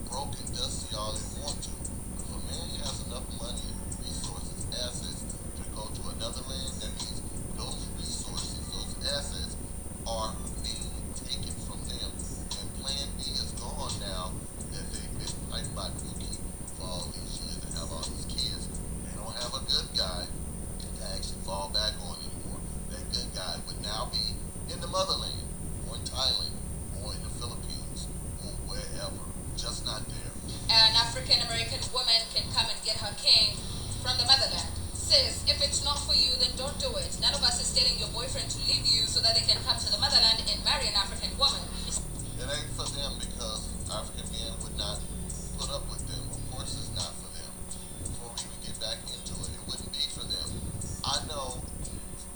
broke and dusty all they want to. But if a man has enough money, resources, assets to go to another land, that means those resources, those assets are being taken from them. And Plan B is gone now that they've been fighting by Dookie for all these years to have all these kids. They don't have a good guy to actually fall back on anymore. That good guy would now be in the motherland, or in Thailand, or in the Philippines, or wherever. Just not there. An African American woman can come and get her king from the motherland. Sis, if it's not for you, then don't do it. None of us is telling your boyfriend to leave you so that they can come to the motherland and marry an African woman. It ain't for them because African men would not put up with them. Of course it's not for them. Before we even get back into it, it wouldn't be for them. I know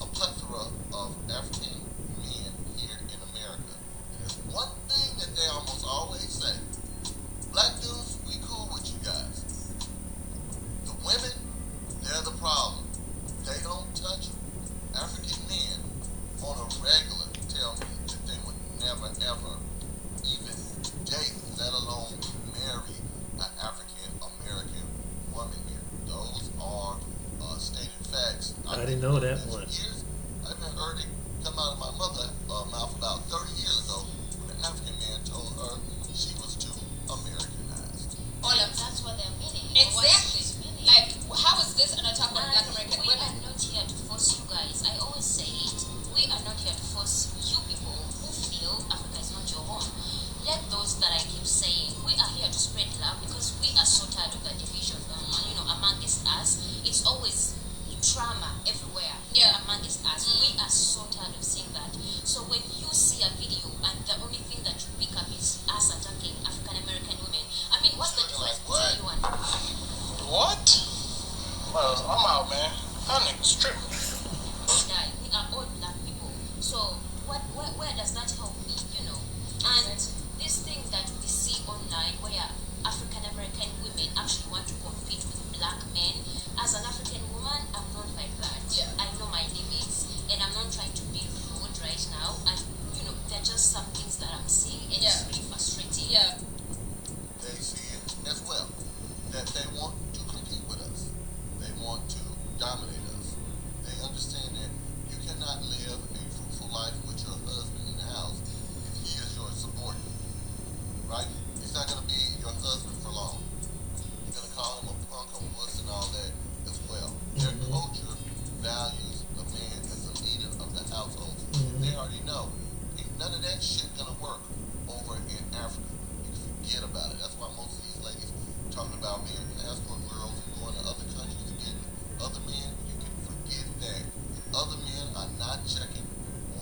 a plethora of African men here in America. And there's one thing that they almost always say. Black dudes, we cool with you guys. The women, they're the problem. They don't touch them. African men on a regular tell me that they would never ever even date, let alone marry an African American woman here. Those are stated facts. I didn't know that one. Years, I've been heard it come out of my mother's mouth about 30 years ago when an African man told her she was too Americanized. All of That's what they're meaning. Exactly. Like, how is this an attack on Black American We women? are not here to force you guys. I always say it. We are not here to force you people who feel Africa is not your home. Let those that I keep saying, we are here to spread love because we are so tired of the division, amongst us. It's always trauma everywhere. Yeah. Amongst us. We are so tired of seeing that. So when you see a video and the only thing that you pick up is us attacking African American women, I mean, what's the difference between you and What? Well, I'm out, man. That nigga's tripping. die? We are all black people. So where does that help me, And these things that we see online where African American women actually want to compete with black men, as an African woman, I'm not like that. Yeah. I know my limits and I'm not trying to be rude right now, and there are just some things that I'm seeing and it's really frustrating. Yeah. They see it as well, that they want to compete with us. They want to dominate us. They understand that you cannot live a fruitful life with your husband in the house if he is your subordinate. Right? He's not going to be your husband for long. You're going to call him a punk, a wuss, and all that as well. Their culture values the man as the leader of the household. They already know. Ain't none of that shit going to work over in Africa. You can forget about it. That's why most of these ladies talking about being escort girls and going to other countries to get other men. You can forget that. Other men are not checking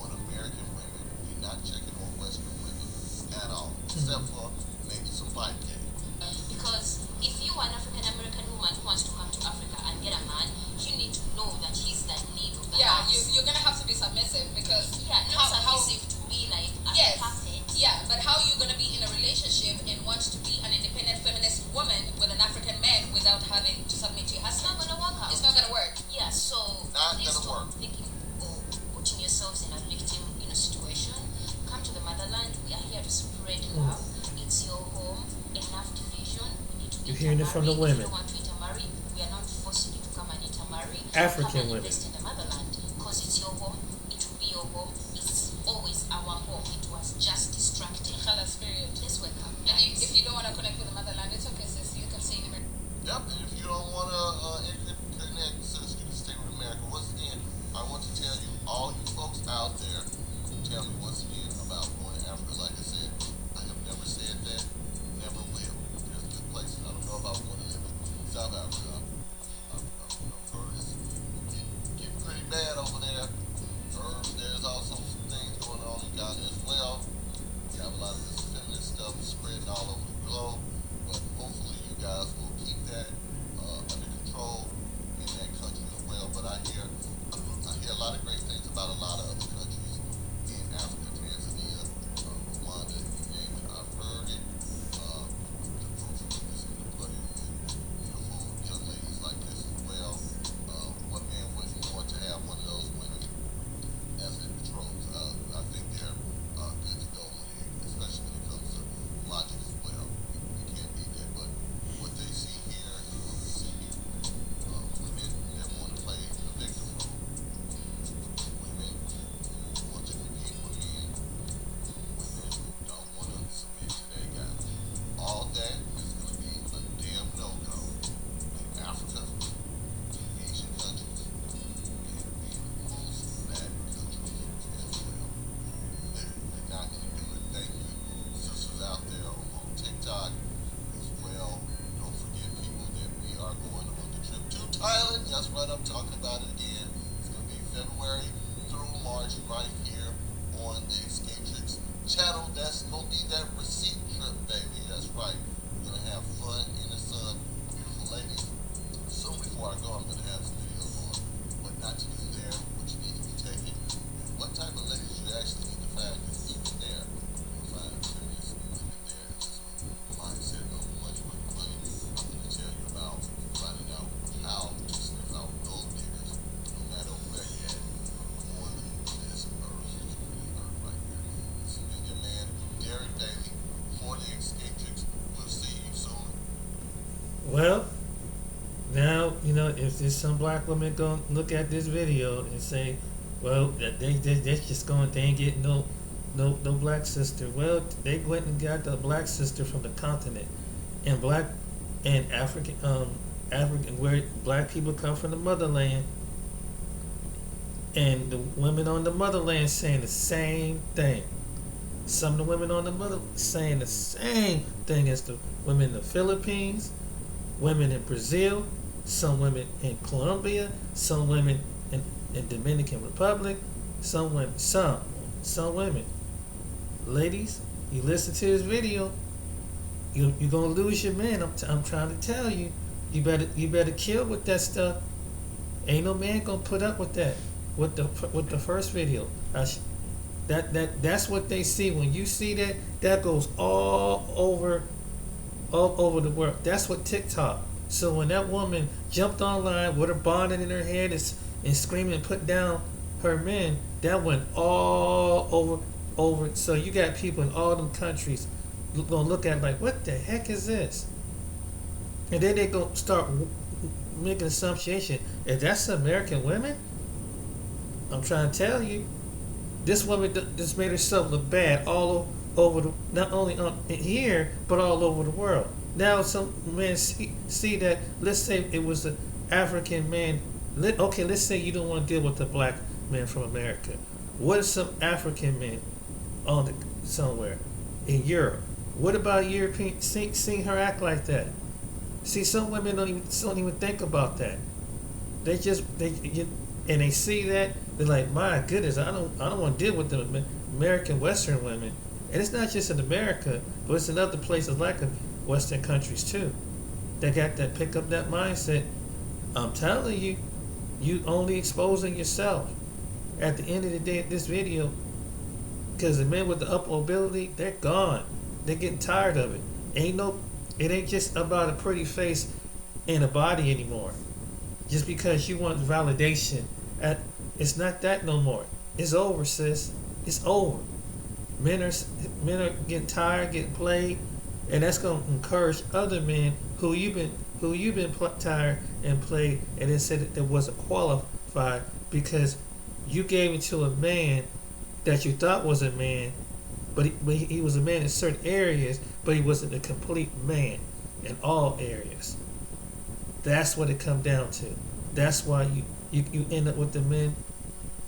on American women. They're not checking on Western women at all, except for maybe some fight game. Because if you are an African American woman who wants to come to Africa and get a man, you need to know that he's the lead of the Yeah, house. you're gonna have to be submissive because not submissive to spread love. It's your home. Enough division. You need to You're hearing it from the women. If you don't want to intermarry, we are not forcing you to come and intermarry. African come and women. invest in the motherland because it's your home. It will be your home. It's always our home. It was just distracting. Khalas, period. Let's wake up. And if you don't want to connect with the motherland, it's okay, sis. You can stay in America. Yep, and if you don't want to connect, sis, you can stay with America. Once again, I want to tell you, all you folks out there, tell me once again about going to Africa. Like I said, I have never said that, never will. There's good places. I don't know about going to live in South Africa. I've heard it's getting pretty bad over there. There's also some things going on in Ghana as well. You have a lot of this feminist stuff spreading all over the globe, but hopefully you guys will keep that under control in that country as well. But I hear a lot of great things about a lot of other countries in Africa, Tanzania, Rwanda, you name it. I've heard it. The proof of it is in the pudding with beautiful young ladies like this as well. What man wouldn't want to have one of those women as their patrols? I think they're good to go, especially when it comes to logic as well. We can't beat that, but what they see here is what we see here. Women that want to play the victim role. Women who want to compete with men. Women who don't want to submit to their guy. All that is going to be a damn no-go in Africa, in Asian countries, and in most bad countries as well. They're not going to do it. Thank you, sisters out there on TikTok as well. Don't forget, people, that we are going on the trip to Thailand. That's right, I'm talking about it again. It's going to be February through March right here on the Escatrix channel. That's going to be that receipt trip, baby. That's right. We're going to have fun in the sun. Beautiful ladies. Soon before I go, I'm going to have some videos on what not to do there, what you need to be taking, and what type of ladies you actually need to find. Because even there, you'll find serious women there. It's a mindset of money with money. I'm going to tell you about finding out how to sniff out gold diggers, no matter where you're at on this earth, right here. This has been your man, Derek Daly, for the Escatrix. We'll see you soon. Well, now, if there's some black women going to look at this video and say, well, they're just going, they ain't getting no black sister. Well, they went and got the black sister from the continent, and African, where black people come from the motherland, and the women on the motherland saying the same thing. Some of the women on the mother saying the same thing as the women in the Philippines, women in Brazil, some women in Colombia, some women in Dominican Republic, some women. Ladies, you listen to this video, you're gonna lose your man. I'm trying to tell you, you better kill with that stuff. Ain't no man gonna put up with that. With the first video, that's what they see. When you see that goes all over the world. That's what TikTok. So when that woman jumped online with her bonnet in her head and screaming and put down her men, that went all over. So you got people in all them countries gonna look at it like, what the heck is this? And then they gonna start making assumption. If that's American women, I'm trying to tell you, this woman just made herself look bad all over not only here but all over the world. Now some men see that. Let's say it was an African man. Let's say you don't want to deal with the black man from America. What if some African men somewhere in Europe? What about European? Seeing her act like that. See, some women don't even think about that. They see that, they're like, my goodness, I don't want to deal with the American Western women. And it's not just in America, but it's in other places like Western countries too. They got that, pick up that mindset. I'm telling you, you only exposing yourself. At the end of the day, this video, because the men with the up mobility, they're gone. They're getting tired of it. It ain't just about a pretty face and a body anymore. Just because you want validation, it's not that no more. It's over, sis. It's over. Men are getting tired, getting played, and that's gonna encourage other men who you've been tired and played, and then said that it wasn't qualified because you gave it to a man that you thought was a man, but he was a man in certain areas, but he wasn't a complete man in all areas. That's what it comes down to. That's why you end up with the men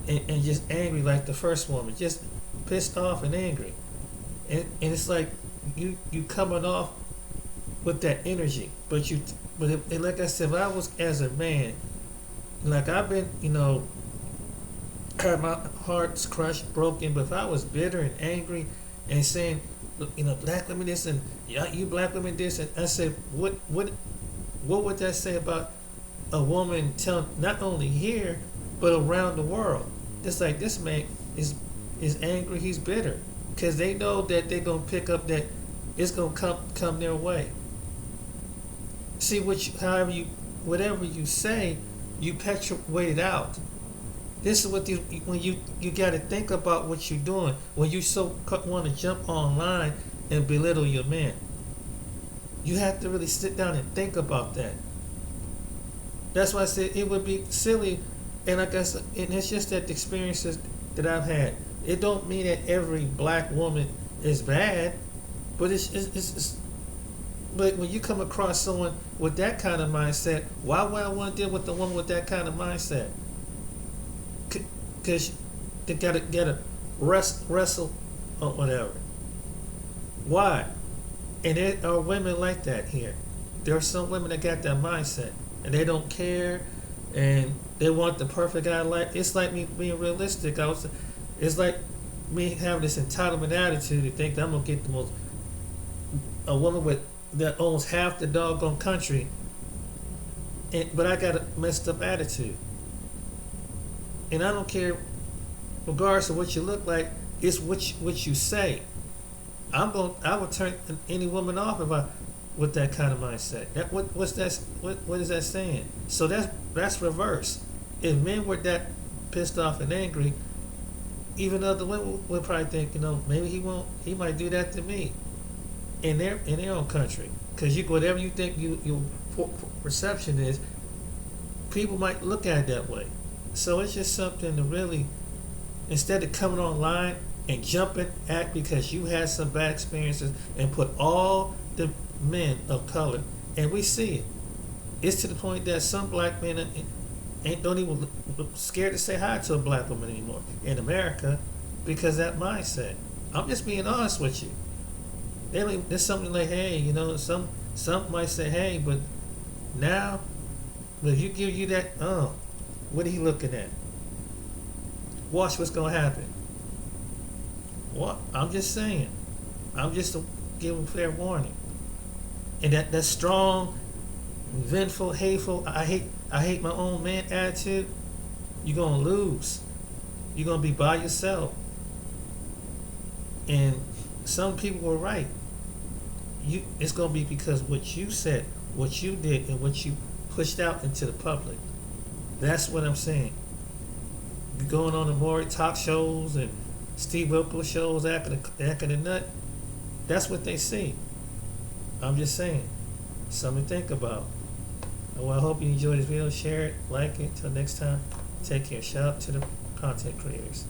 and just angry like the first woman, just pissed off and angry. And it's like you coming off with that energy. But like I said, if I was as a man, like I've been, had my heart's crushed, broken, but if I was bitter and angry and saying, black women this and you black women this, and I said, what would that say about a woman telling not only here but around the world? It's like this man is angry, he's bitter, because they know that they're gonna pick up that it's gonna come their way. See, whatever you say, you perpetuate it out. This is what when you got to think about what you're doing when you so want to jump online and belittle your man. You have to really sit down and think about that. That's why I said it would be silly, and like I said, and it's just that the experiences that I've had. It don't mean that every black woman is bad, but it's but when you come across someone with that kind of mindset, why would I want to deal with the woman with that kind of mindset? Because they gotta wrestle or whatever. Why? And there are women like that here. There are some women that got that mindset, and they don't care, and they want the perfect guy. It's like me being realistic. It's like me having this entitlement attitude to think that I'm gonna get a woman that owns half the doggone country, but I got a messed up attitude. And I don't care, regardless of what you look like, it's what you say. I would turn any woman off with that kind of mindset. What is that saying? So that's reverse. If men were that pissed off and angry, even other women would probably think, maybe he might do that to me in their own country. Because whatever you think your perception is, people might look at it that way. So it's just something to really, instead of coming online and jumping at because you had some bad experiences and put all the men of color, and we see it. It's to the point that some black men don't even scared to say hi to a black woman anymore in America because of that mindset. I'm just being honest with you. There's something like, hey, some might say, hey, but now, if you give you that, what are you looking at? Watch what's gonna happen. What? I'm just saying. I'm just giving fair warning. And that strong, vengeful, hateful, I hate my own man attitude, you're gonna lose. You're gonna be by yourself. And some people were right. It's gonna be because what you said, what you did, and what you pushed out into the public. That's what I'm saying. You're going on the Maury talk shows and Steve Wilkos shows acting a nut. That's what they see. I'm just saying. Something to think about. Well, I hope you enjoyed this video. Share it, like it. Till next time, take care. Shout out to the content creators.